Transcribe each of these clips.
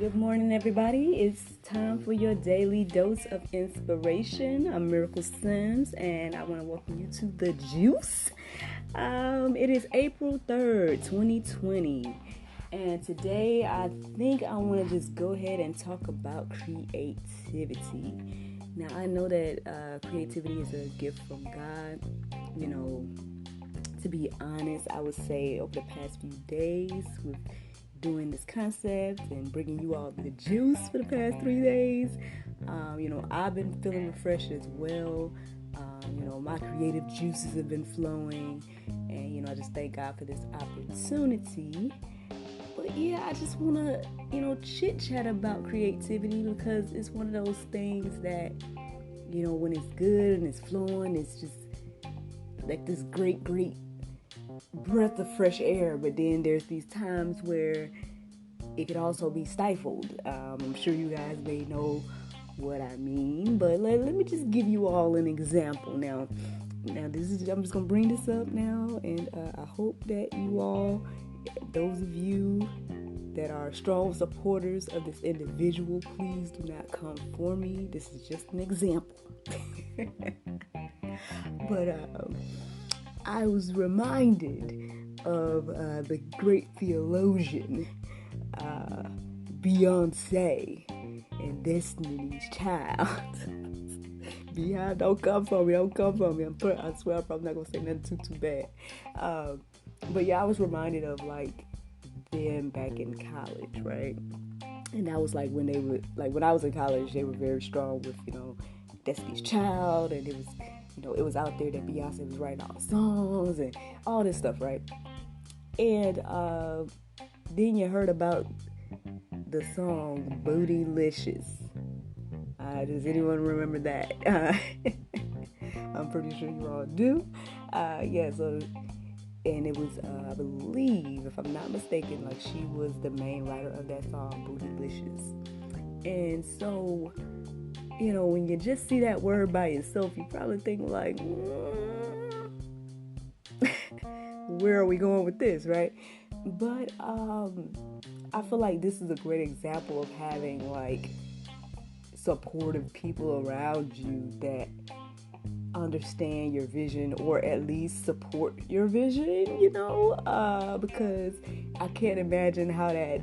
Good morning, everybody. It's time for your daily dose of inspiration. I'm Miracle Sims, and I want to welcome you to The Juice. It is April 3rd, 2020, and today I think I want to just go ahead and talk about creativity. Now, I know that creativity is a gift from God. To be honest, I would say over the past few days with doing this concept and bringing you all the juice for the past 3 days. I've been feeling refreshed as well. My creative juices have been flowing, and I just thank God for this opportunity. But yeah, I just want to, chit chat about creativity because it's one of those things that, when it's good and it's flowing, it's just like this great breath of fresh air, but then there's these times where it could also be stifled. I'm sure you guys may know what I mean, but let me just give you all an example now. I'm just gonna bring this up now, and I hope that you all, those of you that are strong supporters of this individual, please do not come for me. This is just an example. But I was reminded of the great theologian Beyonce and Destiny's Child. Behind, don't come for me. I swear I'm probably not going to say nothing too bad. But yeah, I was reminded of like them back in college, right? And that was like when they were, like when I was in college, they were very strong with, Destiny's Child, and it was out there that Beyonce was writing all the songs and all this stuff, right? And then you heard about the song Bootylicious. Does anyone remember that? I'm pretty sure you all do. And it was, I believe, if I'm not mistaken, like she was the main writer of that song, Bootylicious. And so, when you just see that word by itself, you probably think like, where are we going with this, right? But I feel like this is a great example of having like supportive people around you that understand your vision, or at least support your vision, because I can't imagine how that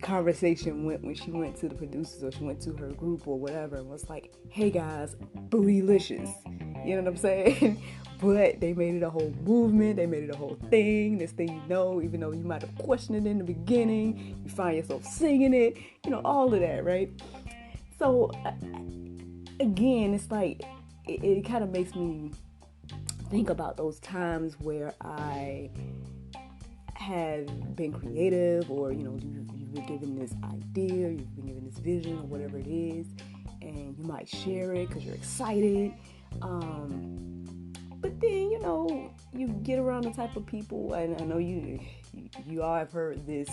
conversation went when she went to the producers or she went to her group or whatever and was like, hey guys, bootylicious, you know what I'm saying? But they made it a whole movement, they made it a whole thing, this thing, even though you might have questioned it in the beginning, you find yourself singing it, all of that, right? So again, it's like it kind of makes me think about those times where I have been creative, or you've been given this idea, you've been given this vision, or whatever it is, and you might share it because you're excited. But then you get around the type of people, and I know you all have heard this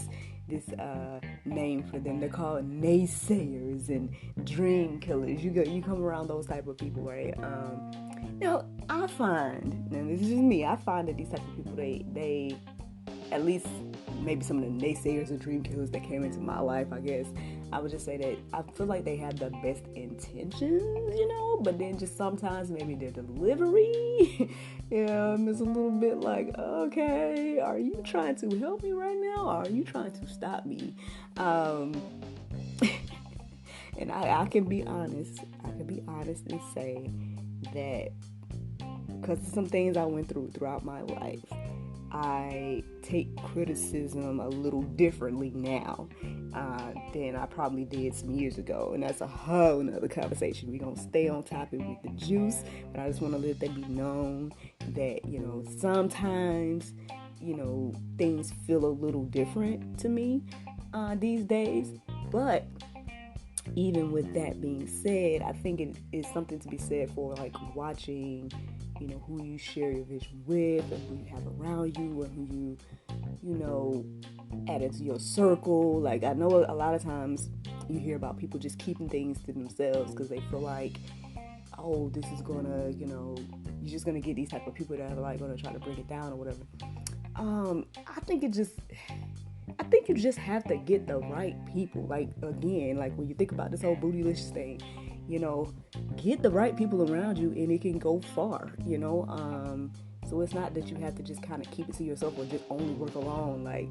name for them. They're called naysayers and dream killers. You come around those type of people, right? Now I find, and this is just me, I find that these type of people, they at least maybe some of the naysayers or dream killers that came into my life, I guess, I would just say that I feel like they have the best intentions, but then just sometimes maybe their delivery, is a little bit like, okay, are you trying to help me right now, or are you trying to stop me? And I can be honest and say that because of some things I went throughout my life, I take criticism a little differently now than I probably did some years ago. And that's a whole nother conversation. We're going to stay on topic with the juice, but I just want to let that be known that, sometimes, things feel a little different to me these days. But even with that being said, I think it is something to be said for like watching who you share your vision with, or who you have around you, or who you add into your circle. Like, I know a lot of times you hear about people just keeping things to themselves because they feel like, oh, this is gonna, you're just gonna get these type of people that are like gonna try to bring it down or whatever. I think it just I think you just have to get the right people. Like, again, like when you think about this whole bootylicious thing, get the right people around you and it can go far, so it's not that you have to just kind of keep it to yourself or just only work alone. Like,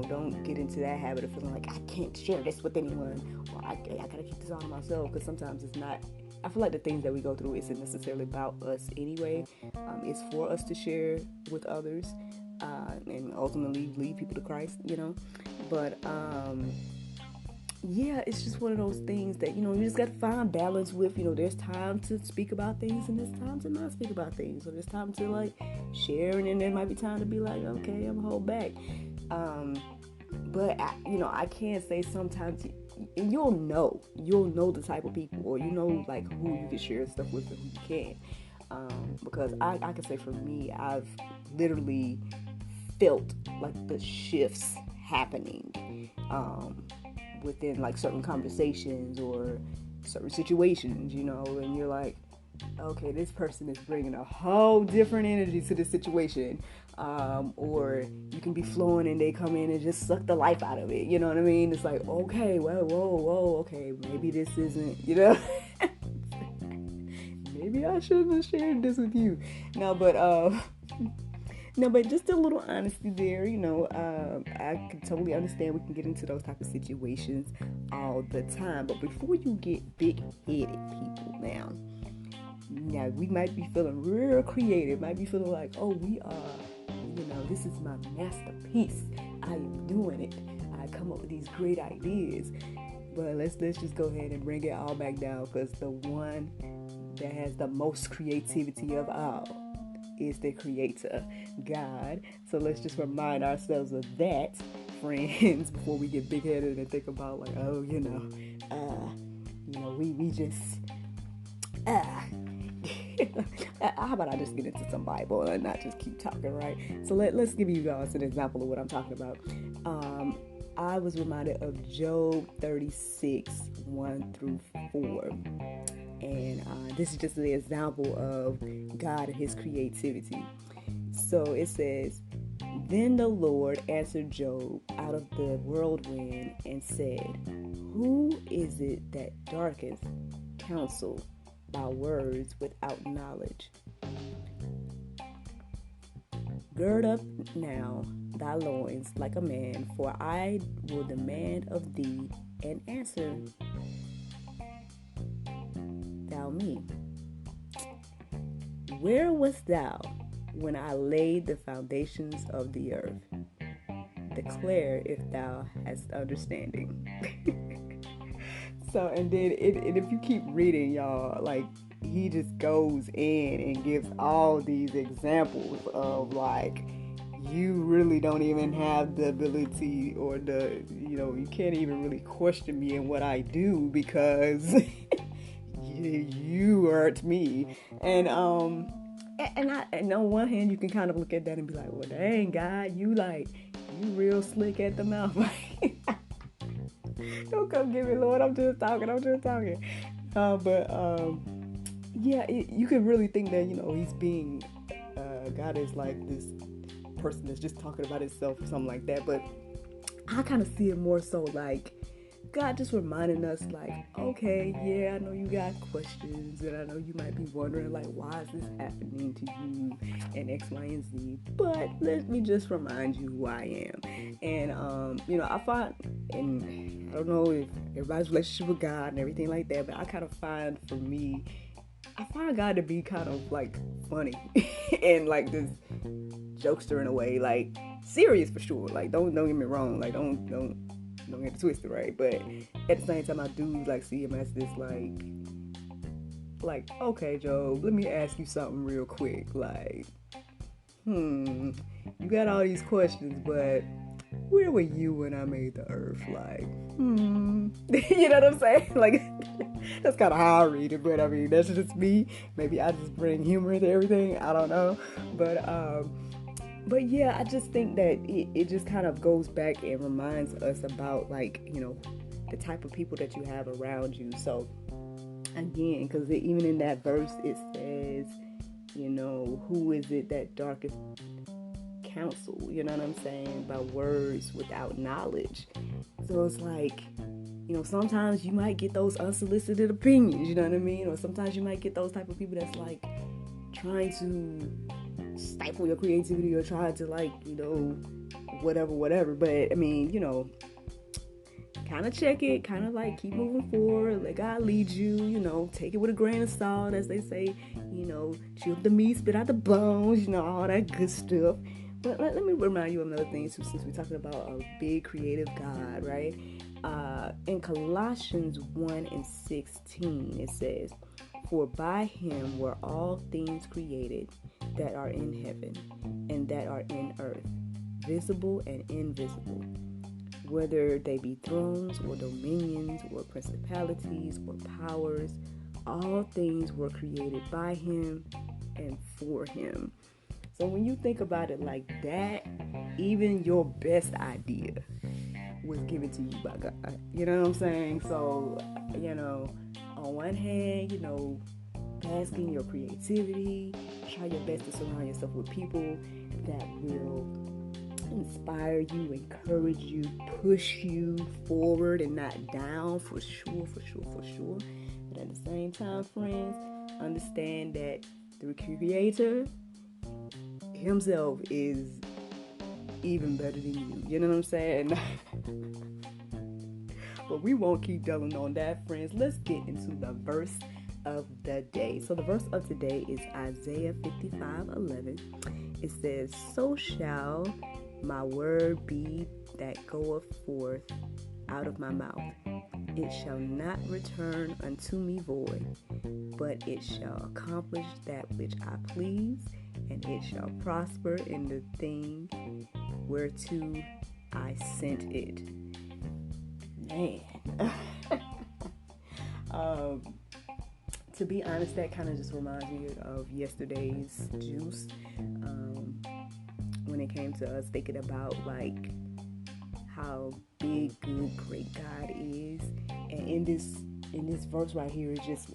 don't get into that habit of feeling like I can't share this with anyone, or I gotta keep this all to myself, because sometimes it's not. I feel like the things that we go through isn't necessarily about us anyway. It's for us to share with others, and ultimately lead people to Christ, But yeah, it's just one of those things that, you just got to find balance with, there's time to speak about things and there's time to not speak about things. So there's time to like share, and then there might be time to be like, okay, I'm gonna hold back. But I can say sometimes, and you'll know the type of people, or like who you can share stuff with and who you can't. Because I can say for me, I've literally felt like the shifts happening within like certain conversations or certain situations, and you're like, okay, this person is bringing a whole different energy to this situation. Or you can be flowing and they come in and just suck the life out of it. You know what I mean? It's like, okay, well, whoa, okay, maybe this isn't, maybe I shouldn't have shared this with you. No, but just a little honesty there, I can totally understand we can get into those type of situations all the time. But before you get big-headed people now, we might be feeling real creative, might be feeling like, oh, we are, this is my masterpiece. I am doing it. I come up with these great ideas. But let's just go ahead and bring it all back down, because the one that has the most creativity of all is the creator, God. So let's just remind ourselves of that, friends, before we get big-headed and think about like, oh, we just how about I just get into some Bible and not just keep talking, right? So let's give you guys an example of what I'm talking about. I was reminded of Job 36, 1 through 4. And this is just an example of God and his creativity. So it says, "Then the Lord answered Job out of the whirlwind and said, Who is it that darkens counsel by words without knowledge? Gird up now thy loins like a man, for I will demand of thee an answer thou me. Where wast thou when I laid the foundations of the earth? Declare if thou hast understanding." So, and then if you keep reading, y'all, like, he just goes in and gives all these examples of like, you really don't even have the ability or you can't even really question me in what I do, because you hurt me. And on one hand you can kind of look at that and be like, well, dang, God, you real slick at the mouth. Don't come get me, Lord. I'm just talking. Yeah, you could really think that, he's being, God is like this person that's just talking about himself or something like that. But I kind of see it more so like God just reminding us, like, okay, yeah, I know you got questions, and I know you might be wondering, like, why is this happening to you, and X, Y, and Z, but let me just remind you who I am. And, I find, and I don't know if everybody's relationship with God and everything like that, but I kind of find, for me, I find God to be kind of, like, funny, and, like, this jokester in a way, like, serious for sure, like, don't get me wrong, like, don't get it twisted, right? But at the same time, I do like see him as this like, okay, Job, let me ask you something real quick. Like, you got all these questions, but where were you when I made the earth? Like, you know what I'm saying? Like, that's kind of how I read it, but I mean, that's just me. Maybe I just bring humor into everything. I don't know, But yeah, I just think that it just kind of goes back and reminds us about, like, the type of people that you have around you. So, again, because even in that verse, it says, who is it that darketh counsel, you know what I'm saying, by words without knowledge. So it's like, sometimes you might get those unsolicited opinions, you know what I mean? Or sometimes you might get those type of people that's like trying to stifle your creativity or trying to whatever. But I mean, kind of check it, kind of like keep moving forward, let God lead you, take it with a grain of salt, as they say, chew up the meat, spit out the bones, all that good stuff. But let me remind you of another thing too, since we're talking about a big creative God, right? In Colossians 1:16, it says, "For by him were all things created that are in heaven and that are in earth, visible and invisible, whether they be thrones or dominions or principalities or powers, all things were created by him and for him." So when you think about it like that, even your best idea was given to you by God. You know what I'm saying? So, on one hand, bask in your creativity, try your best to surround yourself with people that will inspire you, encourage you, push you forward and not down, for sure. But at the same time, friends, understand that the Creator himself is even better than you. You know what I'm saying? But we won't keep dwelling on that, friends. Let's get into the verse of the day. So the verse of today is Isaiah 55:11. It says, "So shall my word be that goeth forth out of my mouth. It shall not return unto me void, but it shall accomplish that which I please, and it shall prosper in the thing whereto I sent it." Man. To be honest, that kind of just reminds me of yesterday's juice. When it came to us thinking about like how big, good, great God is, and in this verse right here, it just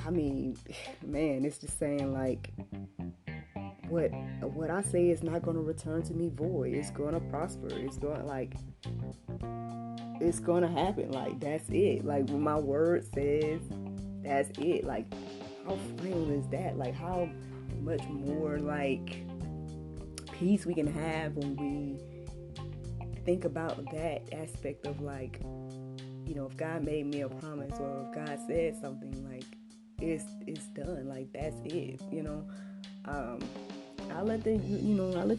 I mean, man, it's just saying like what I say is not going to return to me void. It's going to prosper. It's going to happen. Like, that's it. Like, when my word says, that's it. Like, how real is that? Like, how much more like peace we can have when we think about that aspect of like, if God made me a promise, or if God said something, like it's done. Like, that's it. I'll let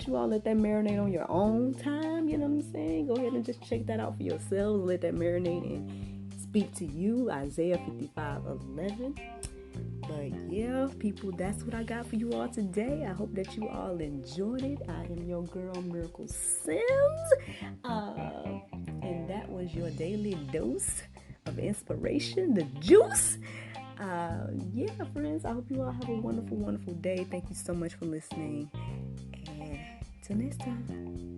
you all let that marinate on your own time. You know what I'm saying? Go ahead and just check that out for yourselves. Let that marinate and speak to you. Isaiah 55:11. But yeah, people, that's what I got for you all today. I hope that you all enjoyed it. I am your girl, Miracle Sims. And that was your daily dose of inspiration, the juice. Yeah, friends, I hope you all have a wonderful, wonderful day. Thank you so much for listening. And till next time.